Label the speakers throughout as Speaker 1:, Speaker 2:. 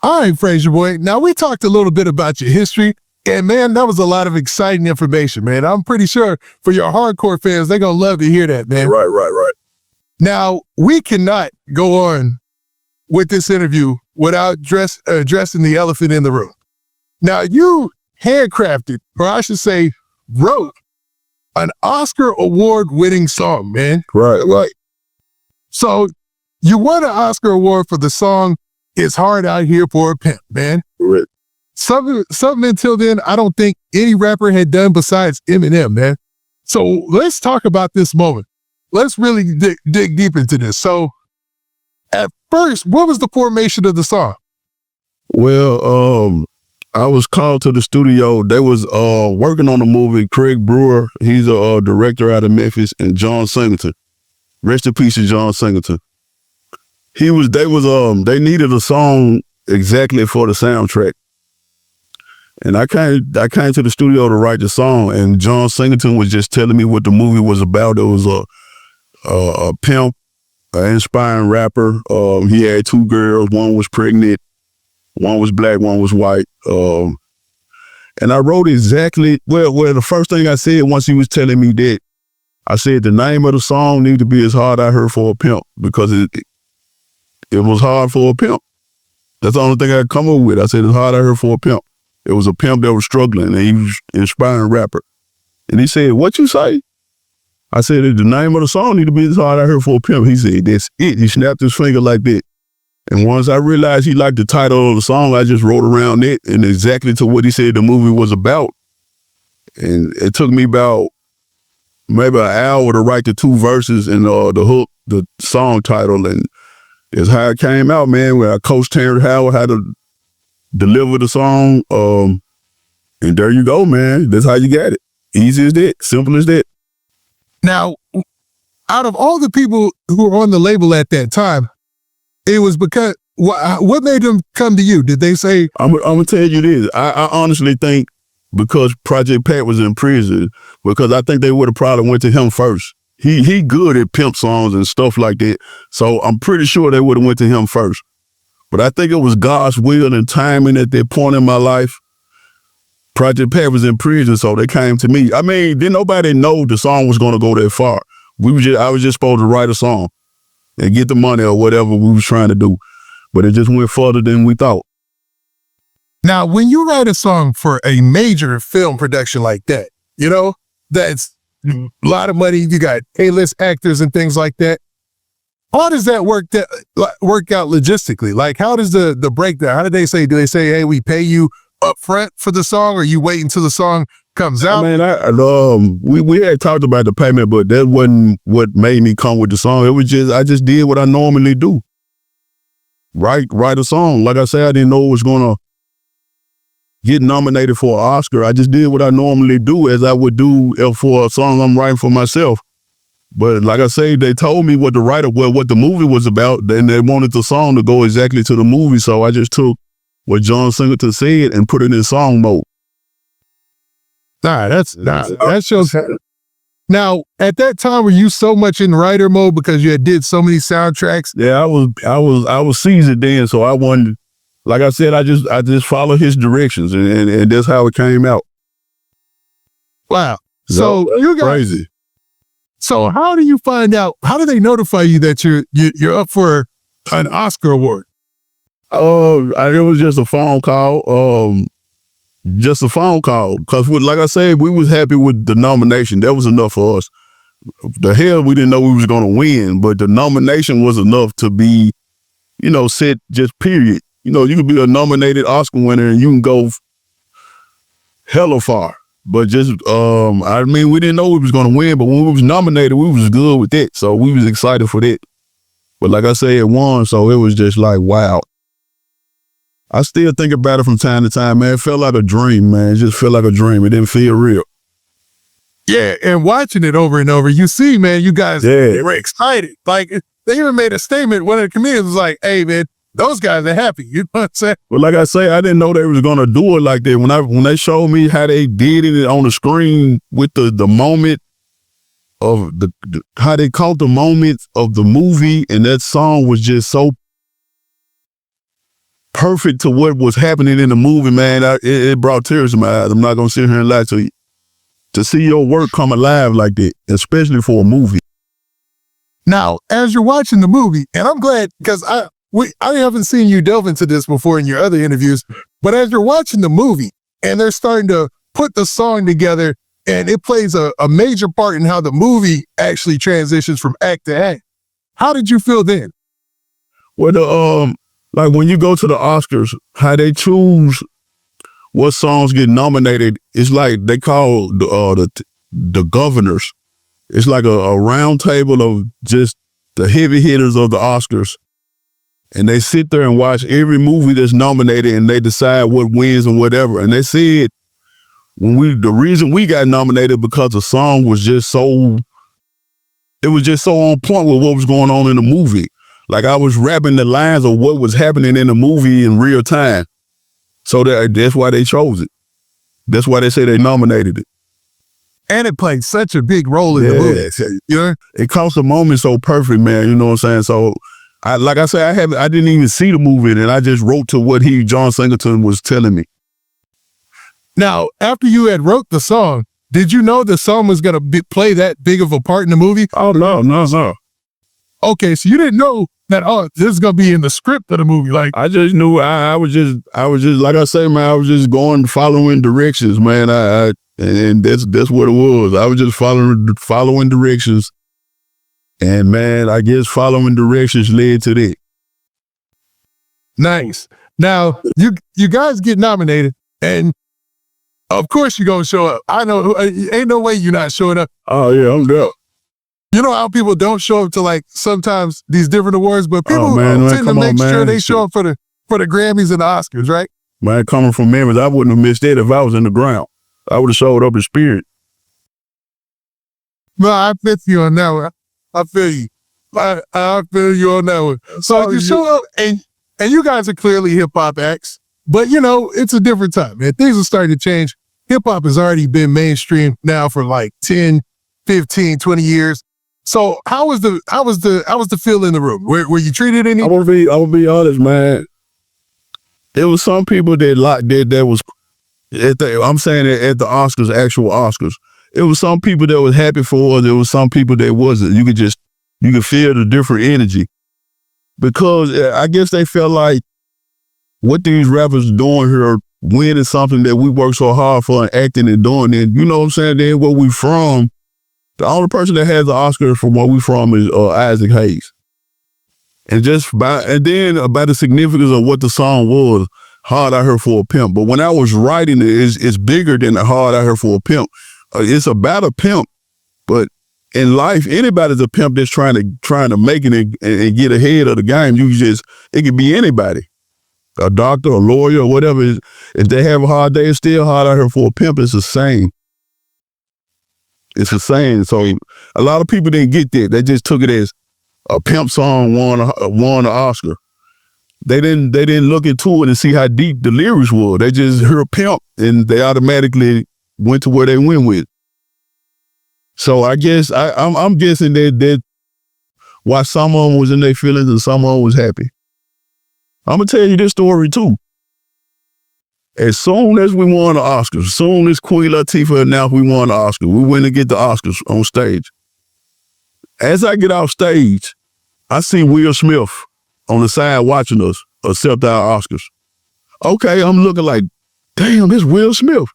Speaker 1: All right, Frayser boy. Now we talked a little bit about your history, and man, that was a lot of exciting information, man. I'm pretty sure for your hardcore fans, they're gonna love to hear that, man.
Speaker 2: Right.
Speaker 1: Now we cannot go on with this interview without addressing the elephant in the room. Now you handcrafted, or I should say, wrote an Oscar award-winning song, man.
Speaker 2: Right.
Speaker 1: So you won an Oscar award for the song "It's Hard Out Here for a Pimp," man.
Speaker 2: Right.
Speaker 1: Something until then I don't think any rapper had done besides Eminem, man. So let's talk about this moment. Let's really dig deep into this. So at first, what was the formation of the song?
Speaker 2: Well, I was called to the studio. They was working on the movie. Craig Brewer, he's a director out of Memphis, and John Singleton. Rest in peace to John Singleton. They needed a song exactly for the soundtrack. And I came to the studio to write the song, and John Singleton was just telling me what the movie was about. It was a pimp, an inspiring rapper. He had two girls. One was pregnant. One was black, one was white. And I wrote exactly, well, the first thing I said once he was telling me that, I said the name of the song needed to be "It's Hard Out Here for a Pimp," because it was hard for a pimp. That's the only thing I could come up with. I said, "It's hard out here for a pimp." It was a pimp that was struggling, and he was an inspiring rapper. And he said, "What you say?" I said, "The name of the song need to be "It's Hard Out Here for a Pimp." He said, "That's it." He snapped his finger like that. And once I realized he liked the title of the song, I just wrote around it and exactly to what he said the movie was about. And it took me about maybe an hour to write the two verses and the hook, the song title, and it's how it came out, man. Where I coached Terrence Howard how to deliver the song, and there you go, man. That's how you got it. Easy as that, simple as that.
Speaker 1: Now, out of all the people who were on the label at that time, it was because, what made them come to you? Did they say?
Speaker 2: I'm gonna tell you this. I honestly think because Project Pat was in prison, because I think they would have probably went to him first. He good at pimp songs and stuff like that. So I'm pretty sure they would have went to him first. But I think it was God's will and timing at that point in my life. Project Pat was in prison, so they came to me. I mean, didn't nobody know the song was gonna go that far. I was just supposed to write a song and get the money or whatever we was trying to do. But it just went further than we thought.
Speaker 1: Now, when you write a song for a major film production like that, you know, that's a lot of money, you got A-list actors and things like that. How does that work out logistically? Like, how does the breakdown, how do they say, hey, we pay you up front for the song, or you wait until the song comes out?
Speaker 2: I mean, we had talked about the payment, but that wasn't what made me come with the song. It was just, I just did what I normally do. Write a song. Like I said, I didn't know it was going to get nominated for an Oscar. I just did what I normally do, as I would do for a song I'm writing for myself. But like I say, they told me what the movie was about, and they wanted the song to go exactly to the movie. So I just took what John Singleton said and put it in song mode.
Speaker 1: That shows. Now, at that time, were you so much in writer mode because you had did so many soundtracks?
Speaker 2: Yeah, I was seasoned then, so I wanted, like I said, I just followed his directions, and that's how it came out.
Speaker 1: Wow. So you got
Speaker 2: crazy.
Speaker 1: So how do you find out? How do they notify you that you're up for an Oscar award?
Speaker 2: It was just a phone call. Because like I said, we was happy with the nomination. That was enough for us. The hell, we didn't know we was going to win, but the nomination was enough to be, set just period. You could be a nominated Oscar winner and you can go hella far. But just, we didn't know we was going to win, but when we was nominated, we was good with that. So we was excited for that. But like I say, it won, so it was just like, wow. I still think about it from time to time, man. It felt like a dream, man. It just felt like a dream. It didn't feel real.
Speaker 1: Yeah, and watching it over and over, you see, man, you guys were excited. Like, they even made a statement. One of the comedians was like, hey, man, those guys are happy. You know what I'm saying?
Speaker 2: Well, like I say, I didn't know they was going to do it like that. When they showed me how they did it on the screen with the moment of how they caught the moments of the movie, and that song was just so perfect to what was happening in the movie, man. It brought tears to my eyes. I'm not gonna sit here and lie to you. To see your work come alive like that, especially for a movie.
Speaker 1: Now, as you're watching the movie, and I'm glad because I haven't seen you delve into this before in your other interviews, but as you're watching the movie and they're starting to put the song together and it plays a major part in how the movie actually transitions from act to act, how did you feel then?
Speaker 2: Well, like when you go to the Oscars, how they choose what songs get nominated, it's like they call the governors. It's like a round table of just the heavy hitters of the Oscars. And they sit there and watch every movie that's nominated and they decide what wins and whatever. And they said the reason we got nominated because the song was just so on point with what was going on in the movie. Like I was rapping the lines of what was happening in the movie in real time. So that's why they chose it. That's why they say they nominated it.
Speaker 1: And it played such a big role in the movie. You know?
Speaker 2: It comes a moment so perfect, man. You know what I'm saying? So, I didn't even see the movie, and I just wrote to what John Singleton was telling me.
Speaker 1: Now, after you had wrote the song, did you know the song was going to play that big of a part in the movie?
Speaker 2: Oh, no.
Speaker 1: Okay, so you didn't know that, this is going to be in the script of the movie. Like
Speaker 2: I just knew I was just, like I say, man, I was just following directions, man. And that's what it was. I was just following directions. And man, I guess following directions led to that.
Speaker 1: Nice. Now, you guys get nominated, and of course you're going to show up. I know, ain't no way you're not showing up.
Speaker 2: Oh, yeah, I'm there.
Speaker 1: You know how people don't show up to like sometimes these different awards, but people tend to make sure they show up for the Grammys and the Oscars, right?
Speaker 2: Man, coming from Memphis, I wouldn't have missed that if I was in the ground. I would have showed up in spirit.
Speaker 1: No, I feel you on that one. I feel you. I feel you on that one. So you show up and you guys are clearly hip hop acts, but you know, it's a different time, man. Things are starting to change. Hip hop has already been mainstream now for like 10, 15, 20 years. So how was the feel in the room? Were you treated any?
Speaker 2: I would be honest, man. There was some people that was I'm saying at the Oscars, actual Oscars. It was some people that was happy for us. There was some people that wasn't. You could feel the different energy. Because I guess they felt like what these rappers doing here, winning something that we worked so hard for and acting and doing. And you know what I'm saying? Then where we from, the only person that has the Oscar from where we from is Isaac Hayes. And then about the significance of what the song was, Hard Out Here for a Pimp. But when I was writing it, it's bigger than the Hard Out Here for a Pimp. It's about a pimp, but in life, anybody's a pimp that's trying to make it and get ahead of the game. It could be anybody, a doctor, a lawyer, or whatever. If they have a hard day, it's still hard out here for a pimp. It's the same. It's the same. So a lot of people didn't get that. They just took it as a pimp song won an Oscar. They didn't look into it and see how deep the lyrics were. They just heard pimp and they automatically went to where they went with. So I guess I'm guessing that why some of them was in their feelings and some of them was happy. I'm gonna tell you this story too. As soon as we won the Oscars, as soon as Queen Latifah announced we won the Oscar, we went to get the Oscars on stage. As I get off stage, I see Will Smith on the side watching us accept our Oscars. Okay, I'm looking like, damn, this Will Smith.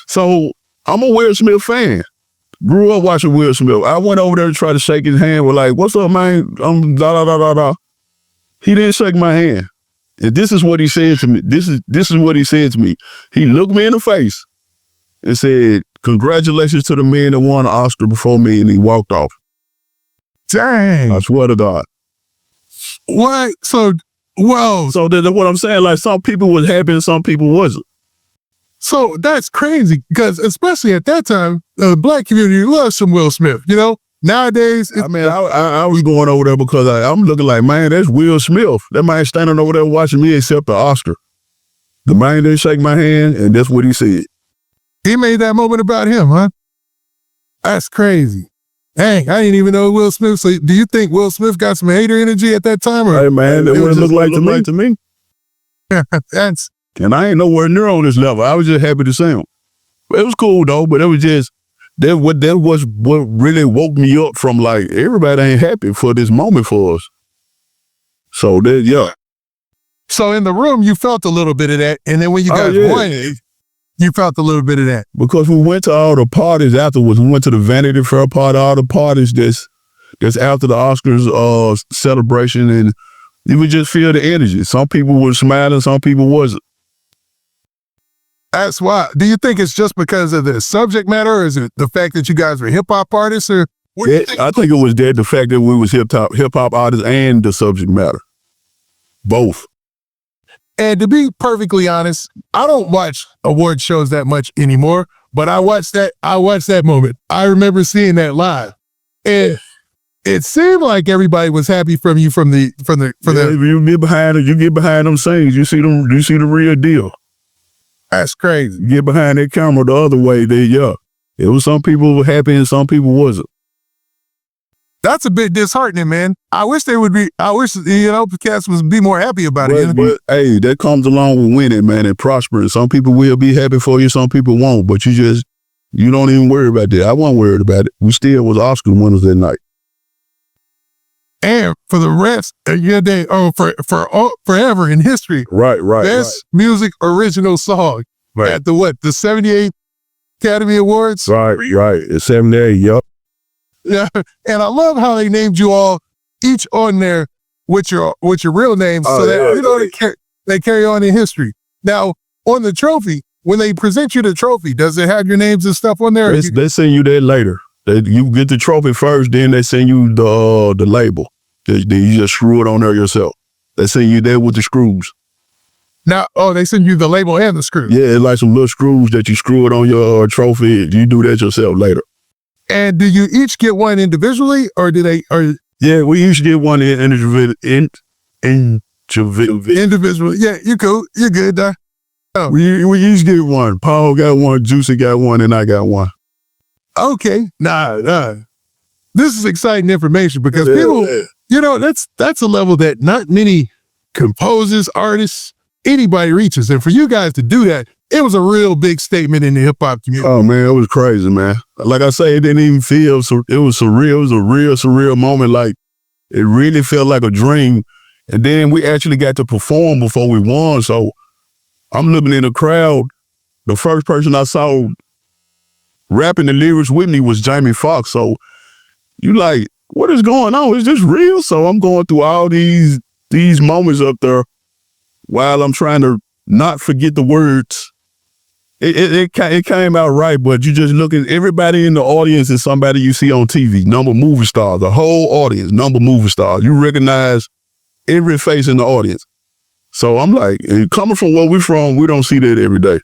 Speaker 2: So I'm a Will Smith fan. Grew up watching Will Smith. I went over there to try to shake his hand. We're like, what's up, man? He didn't shake my hand. And this is what he said to me. This is what he said to me. He looked me in the face and said, congratulations to the man that won the Oscar before me, and he walked off.
Speaker 1: Dang.
Speaker 2: I swear to God.
Speaker 1: What? So, whoa.
Speaker 2: So that's what I'm saying. Like, some people was happy and some people wasn't.
Speaker 1: So that's crazy because especially at that time, the black community loves some Will Smith, you know? Nowadays,
Speaker 2: I was going over there because I'm looking like, man, that's Will Smith. That man standing over there watching me accept the Oscar. The man didn't shake my hand, and that's what he said.
Speaker 1: He made that moment about him, huh? That's crazy. Dang, I didn't even know Will Smith. So do you think Will Smith got some hater energy at that time? Or
Speaker 2: hey, man, that wouldn't look like to me.
Speaker 1: That's
Speaker 2: And I ain't nowhere near on this level. I was just happy to see him. It was cool though, but it was just that was what really woke me up from like everybody ain't happy for this moment for us. So that yeah.
Speaker 1: so in the room you felt a little bit of that, and then when you guys won it, you felt a little bit of that.
Speaker 2: Because we went to all the parties afterwards. We went to the Vanity Fair party, all the parties that's after the Oscars celebration, and you would just feel the energy. Some people were smiling, some people wasn't.
Speaker 1: That's why. Do you think it's just because of the subject matter, or is it the fact that you guys were hip hop artists, or what do you think?
Speaker 2: I think it was the fact that we was hip hop artists and the subject matter. Both.
Speaker 1: And to be perfectly honest, I don't watch award shows that much anymore, but I watched that moment. I remember seeing that live. And it seemed like everybody was happy from you from the.
Speaker 2: You get behind it, you get behind them scenes, you see the real deal.
Speaker 1: That's crazy.
Speaker 2: You get behind that camera the other way, it was some people were happy and some people wasn't.
Speaker 1: That's a bit disheartening, man. I wish cats would be more happy about it.
Speaker 2: But hey, that comes along with winning, man, and prospering. Some people will be happy for you, some people won't, but you don't even worry about that. I wasn't worried about it. We still was Oscar winners that night.
Speaker 1: And for the rest of your day, forever in history.
Speaker 2: Right.
Speaker 1: Best music original song at the 78 Academy Awards?
Speaker 2: Right. It's 78, yup.
Speaker 1: Yeah. And I love how they named you all each on there with your real names so that they carry on in history. Now, on the trophy, when they present you the trophy, does it have your names and stuff on there?
Speaker 2: They send you that later. You get the trophy first, then they send you the label. You just screw it on there yourself. They send you there with the screws.
Speaker 1: Now, they send you the label and the screws.
Speaker 2: Yeah, it's like some little screws that you screw it on your trophy. You do that yourself later.
Speaker 1: And do you each get one individually, or do they?
Speaker 2: Yeah, we each get one individually.
Speaker 1: Yeah, you cool. You're good, Doc. Oh.
Speaker 2: We each get one. Paul got one, Juicy got one, and I got one.
Speaker 1: Okay. Nah. This is exciting information because people, that's a level that not many composers, artists, anybody reaches. And for you guys to do that, it was a real big statement in the hip hop community.
Speaker 2: Oh man, it was crazy, man. Like I say, it didn't even feel so. It was surreal. It was a real surreal moment. Like it really felt like a dream. And then we actually got to perform before we won. So I'm looking in the crowd. The first person I saw rapping the lyrics with me was Jamie Foxx. So you like, what is going on? Is this real? So I'm going through all these moments up there while I'm trying to not forget the words. It came out right, but you just look at everybody in the audience is somebody you see on TV, number movie stars, the whole audience, number movie stars. You recognize every face in the audience. So I'm like, coming from where we're from, we don't see that every day.